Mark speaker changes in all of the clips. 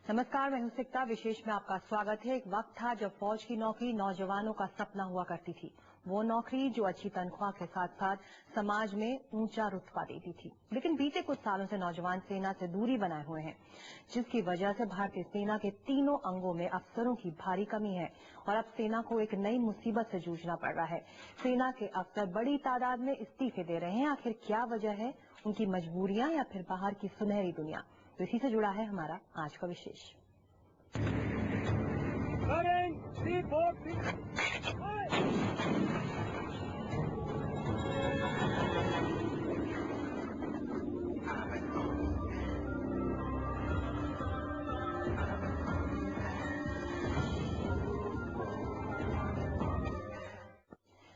Speaker 1: नमस्कार, मैं हूं सिकता। विशेष में आपका स्वागत है। एक वक्त था जब फौज की नौकरी नौजवानों का सपना हुआ करती थी। वो नौकरी जो अच्छी तनख्वाह के साथ साथ समाज में ऊंचा रुतबा देती थी। लेकिन बीते कुछ सालों से नौजवान सेना से दूरी बनाए हुए हैं, जिसकी वजह से भारतीय सेना के तीनों अंगों में अफसरों की भारी कमी है और अब सेना को एक नई मुसीबत से जूझना पड़ रहा है। सेना के अफसर बड़ी तादाद में इस्तीफे दे रहे हैं। आखिर क्या वजह है? उनकी मजबूरियां या फिर बाहर की सुनहरी दुनिया? तो इसी से जुड़ा है हमारा आज का विशेष।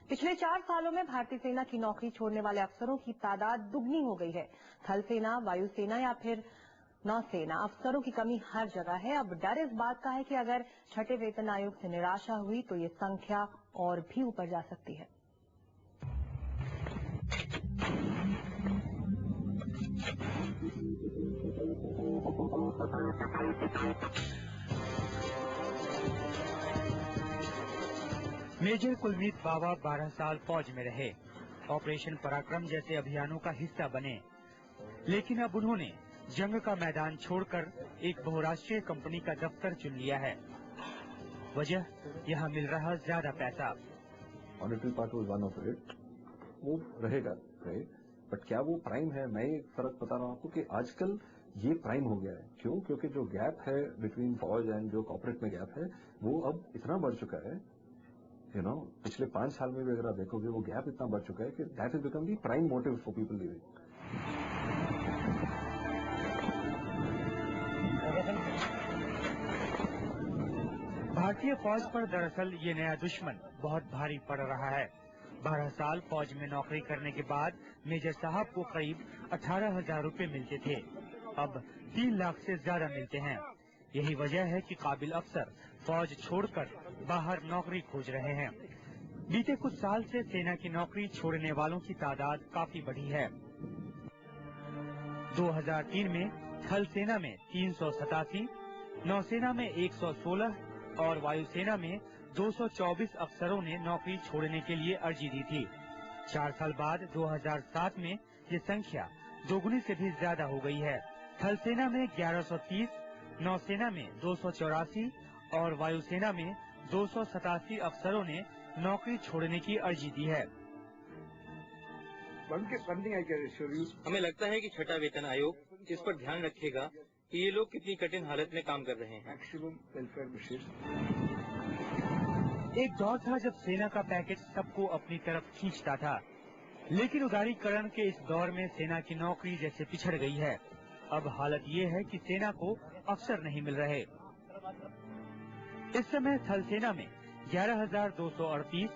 Speaker 1: पिछले 4 सालों में भारतीय सेना की नौकरी छोड़ने वाले अफसरों की तादाद दुगनी हो गई है। थल सेना, वायुसेना या फिर नौसेना, अफसरों की कमी हर जगह है। अब डर इस बात का है कि अगर छठे वेतन आयोग से निराशा हुई तो ये संख्या और भी ऊपर जा सकती है।
Speaker 2: मेजर कुलमीत बावा 12 साल फौज में रहे, ऑपरेशन पराक्रम जैसे अभियानों का हिस्सा बने, लेकिन अब उन्होंने जंग का मैदान छोड़कर एक बहुराष्ट्रीय कंपनी का दफ्तर चुन लिया है। वजह यहाँ मिल रहा ज्यादा पैसा।
Speaker 3: Monetary part was one of it, वो रहेगा रहे, बट क्या वो प्राइम है? मैं एक फर्क बता रहा हूँ आपको कि आजकल ये प्राइम हो गया है। क्यों? क्योंकि जो गैप है बिटवीन फौज एंड जो कॉर्पोरेट में गैप है वो अब इतना बढ़ चुका है। पिछले 5 साल में भी अगर आप देखोगे वो गैप इतना बढ़ चुका है कि that is become the prime motive for people living.
Speaker 2: भारतीय फौज पर दरअसल ये नया दुश्मन बहुत भारी पड़ रहा है। 12 साल फौज में नौकरी करने के बाद मेजर साहब को करीब 18,000 रुपए मिलते थे। अब 3 लाख से ज्यादा मिलते हैं। यही वजह है कि काबिल अफसर फौज छोड़कर बाहर नौकरी खोज रहे हैं। बीते कुछ साल से सेना की नौकरी छोड़ने वालों की तादाद काफी बढ़ी है। 2003 में थल सेना में 387, नौसेना में 116 और वायुसेना में 224 अफसरों ने नौकरी छोड़ने के लिए अर्जी दी थी। 4 साल बाद 2007 में ये संख्या दोगुनी से भी ज्यादा हो गई है। थल सेना में 1130, नौसेना में 284 और वायुसेना में 287 अफसरों ने नौकरी छोड़ने की अर्जी दी है।
Speaker 4: हमें लगता है कि छठा वेतन आयोग इस पर ध्यान रखेगा कि ये लोग कितनी कठिन हालत में काम कर रहे हैं।
Speaker 2: एक दौर था जब सेना का पैकेज सबको अपनी तरफ खींचता था, लेकिन उदारीकरण के इस दौर में सेना की नौकरी जैसे पिछड़ गई है। अब हालत ये है कि सेना को अफसर नहीं मिल रहे। इस समय थल सेना में 11,238,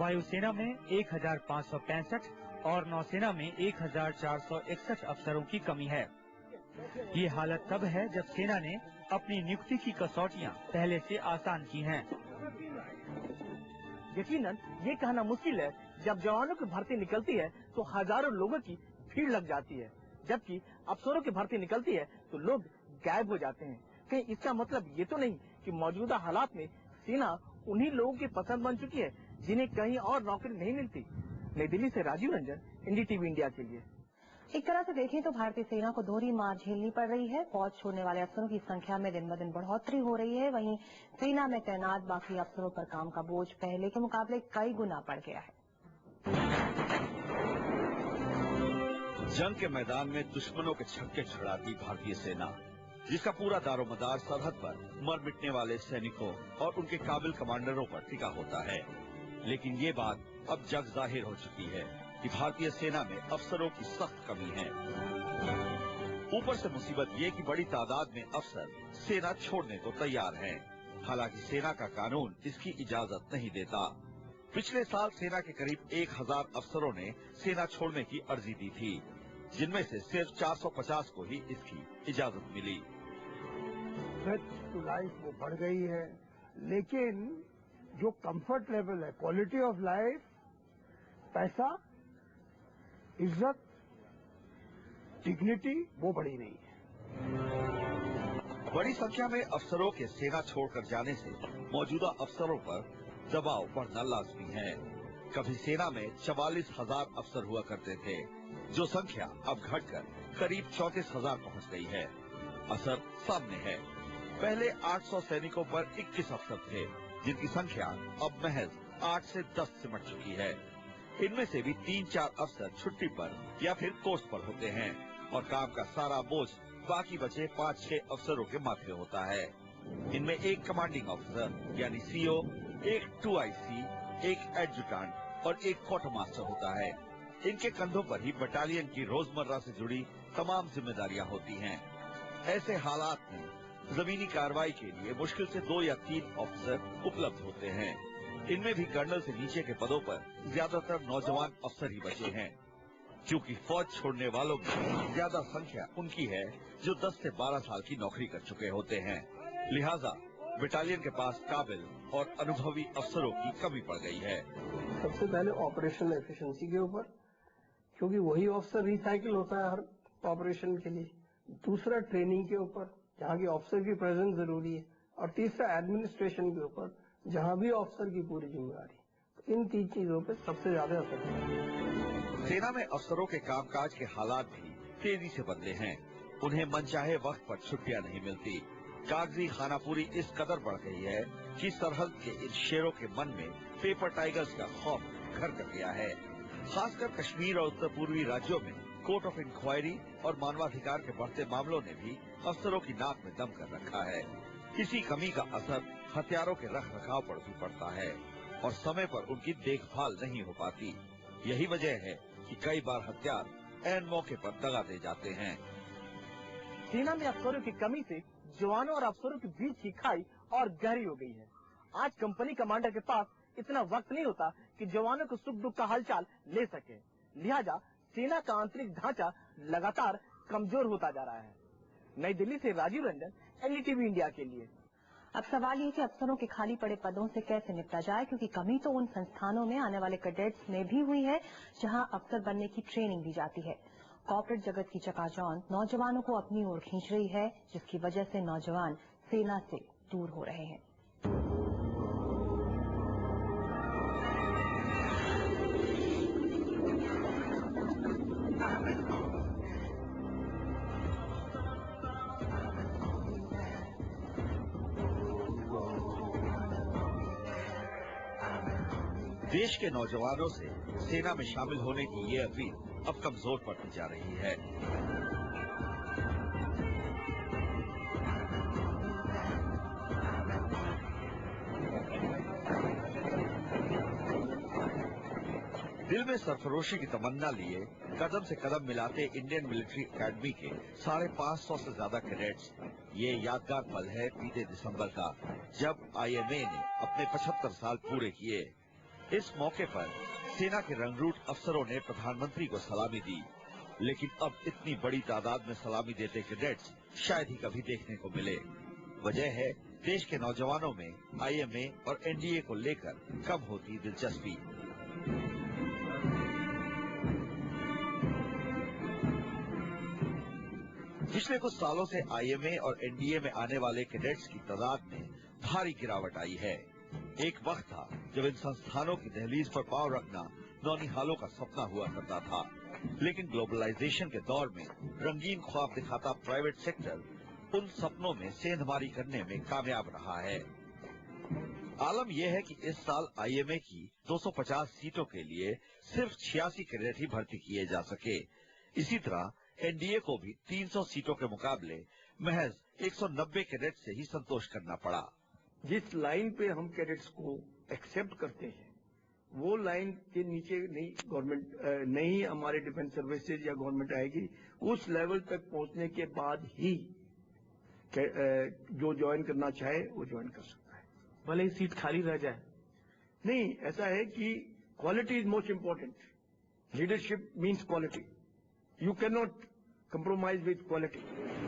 Speaker 2: वायुसेना में 1,565 और नौसेना में 1,461 अफसरों की कमी है। ये हालत तब है जब सेना ने अपनी नियुक्ति की कसौटियां पहले से आसान की हैं।
Speaker 5: यकीनन ये कहना मुश्किल है, जब जवानों की भर्ती निकलती है तो हजारों लोगों की भीड़ लग जाती है, जबकि अफसरों की भर्ती निकलती है तो लोग गायब हो जाते हैं। कहीं इसका मतलब ये तो नहीं कि मौजूदा हालात में सेना उन्हीं लोगों की पसंद बन चुकी है जिन्हें कहीं और नौकरी नहीं मिलती। नई दिल्ली से राजीव रंजन, एनडीटीवी इंडिया के लिए।
Speaker 1: एक तरह से देखें तो भारतीय सेना को दोहरी मार झेलनी पड़ रही है। फौज छोड़ने वाले अफसरों की संख्या में दिन ब दिन बढ़ोतरी हो रही है। वहीं सेना में तैनात बाकी अफसरों पर काम का बोझ पहले के मुकाबले कई गुना बढ़ गया है।
Speaker 6: जंग के मैदान में दुश्मनों के छक्के छुड़ाती भारतीय सेना, जिसका पूरा दारोमदार सरहद पर मर मिटने वाले सैनिकों और उनके काबिल कमांडरों पर टिका होता है। लेकिन ये बात अब जग जाहिर हो चुकी है कि भारतीय सेना में अफसरों की सख्त कमी है। ऊपर से मुसीबत ये कि बड़ी तादाद में अफसर सेना छोड़ने को तैयार हैं। हालांकि सेना का कानून इसकी इजाजत नहीं देता। पिछले साल सेना के करीब 1,000 अफसरों ने सेना छोड़ने की अर्जी दी थी, जिनमें से सिर्फ 450 को ही इसकी इजाजत मिली।
Speaker 7: टू लाइफ वो बढ़ गई है, लेकिन जो कंफर्ट लेवल है, क्वालिटी ऑफ लाइफ, पैसा, इज्जत, डिग्निटी, वो बढ़ी नहीं है।
Speaker 6: बड़ी संख्या में अफसरों के सेना छोड़कर जाने से मौजूदा अफसरों पर दबाव बढ़ना लाजमी है। कभी सेना में 44,000 अफसर हुआ करते थे, जो संख्या अब घटकर करीब 34,000 पहुंच गई है। असर सामने है। पहले 800 सैनिकों पर 21 अफसर थे, जिनकी संख्या अब महज 8 से 10 सिमट चुकी है। इनमें से भी 3-4 अफसर छुट्टी पर या फिर पोस्ट पर होते हैं और काम का सारा बोझ बाकी बचे 5-6 अफसरों के माथे होता है। इनमें एक कमांडिंग ऑफिसर यानी सीओ, एक 2IC, एक एडजुटेंट और एक क्वार्टर मास्टर होता है। इनके कंधों पर ही बटालियन की रोजमर्रा से जुड़ी तमाम जिम्मेदारियां होती हैं। ऐसे हालात में जमीनी कार्रवाई के लिए मुश्किल से 2 या 3 अफसर उपलब्ध होते हैं। इनमें भी कर्नल से नीचे के पदों पर ज्यादातर नौजवान अफसर ही बचे हैं, क्योंकि फौज छोड़ने वालों की ज्यादा संख्या उनकी है जो 10 से 12 साल की नौकरी कर चुके होते हैं। लिहाजा बटालियन के पास काबिल और अनुभवी अफसरों की कमी पड़ गई है।
Speaker 8: सबसे पहले ऑपरेशनल एफिशिएंसी के ऊपर, क्योंकि वही ऑफिसर रिसाइकिल होता है हर ऑपरेशन के लिए। दूसरा ट्रेनिंग के ऊपर, जहाँ की ऑफिसर की प्रेजेंस जरूरी है। और तीसरा एडमिनिस्ट्रेशन के ऊपर, जहाँ भी ऑफिसर की पूरी जिम्मेदारी। तो इन 3 चीजों पे सबसे ज्यादा असर है।
Speaker 6: सेना में अफसरों के कामकाज के हालात भी तेजी से बदले हैं। उन्हें मनचाहे वक्त पर छुट्टियां नहीं मिलती। कागजी खानापूरी इस कदर बढ़ गई है कि सरहद के इन शेरों के मन में पेपर टाइगर्स का खौफ घर कर गया है। खासकर कश्मीर और उत्तर पूर्वी राज्यों में कोर्ट ऑफ इंक्वायरी और मानवाधिकार के बढ़ते मामलों ने भी अफसरों की नाक में दम कर रखा है। इसी कमी का असर हथियारों के रख रखाव पर भी पड़ता है और समय पर उनकी देखभाल नहीं हो पाती। यही वजह है कि कई बार हथियार ऐन मौके पर दगा दे जाते हैं।
Speaker 5: सेना में अफसरों की कमी से जवानों और अफसरों के बीच की खाई और गहरी हो गई है। आज कंपनी कमांडर के पास इतना वक्त नहीं होता कि जवानों को सुख दुख का हालचाल ले सके। लिहाजा सेना का आंतरिक ढांचा लगातार कमजोर होता जा रहा है। नई दिल्ली से राजीव रंजन, NDTV इंडिया के लिए।
Speaker 1: अब सवाल ये कि अफसरों के खाली पड़े पदों से कैसे निपटा जाए, क्योंकि कमी तो उन संस्थानों में आने वाले कैडेट्स में भी हुई है जहां अफसर बनने की ट्रेनिंग दी जाती है। कॉर्पोरेट जगत की चकाचौंध नौजवानों को अपनी ओर खींच रही है, जिसकी वजह से नौजवान सेना से दूर हो रहे हैं।
Speaker 6: देश के नौजवानों से सेना में शामिल होने की ये अपील अब कमजोर पड़ती जा रही है। दिल में सरफरोशी की तमन्ना लिए कदम से कदम मिलाते इंडियन मिलिट्री एकेडमी के 550 से ज्यादा कैडेट्स। ये यादगार पल है बीते दिसंबर का, जब IMA ने अपने 75 साल पूरे किए। इस मौके पर सेना के रंगरूट अफसरों ने प्रधानमंत्री को सलामी दी, लेकिन अब इतनी बड़ी तादाद में सलामी देते कैडेट्स शायद ही कभी देखने को मिले। वजह है देश के नौजवानों में IMA और NDA को लेकर कम होती दिलचस्पी। पिछले कुछ सालों से IMA और NDA में आने वाले कैडेट्स की तादाद में भारी गिरावट आई है। एक वक्त था जब इन संस्थानों की दहलीज पर पांव रखना नौनिहालों का सपना हुआ करता था, लेकिन ग्लोबलाइजेशन के दौर में रंगीन ख्वाब दिखाता प्राइवेट सेक्टर उन सपनों में सेंधमारी करने में कामयाब रहा है। आलम यह है कि इस साल IMA की 250 सीटों के लिए सिर्फ 86 कैडेट ही भर्ती किए जा सके। इसी तरह NDA को भी 300 सीटों के मुकाबले महज 190 कैडेट से ही संतोष करना पड़ा।
Speaker 8: जिस लाइन पे हम कैडेट्स को एक्सेप्ट करते हैं, वो लाइन के नीचे नहीं हमारे डिफेंस सर्विसेज या गवर्नमेंट आएगी। उस लेवल तक पहुंचने के बाद ही जो ज्वाइन करना चाहे वो ज्वाइन कर सकता है,
Speaker 5: भले ही सीट खाली रह जाए।
Speaker 8: नहीं, ऐसा है कि quality is most important. Leadership means quality. You cannot compromise with quality.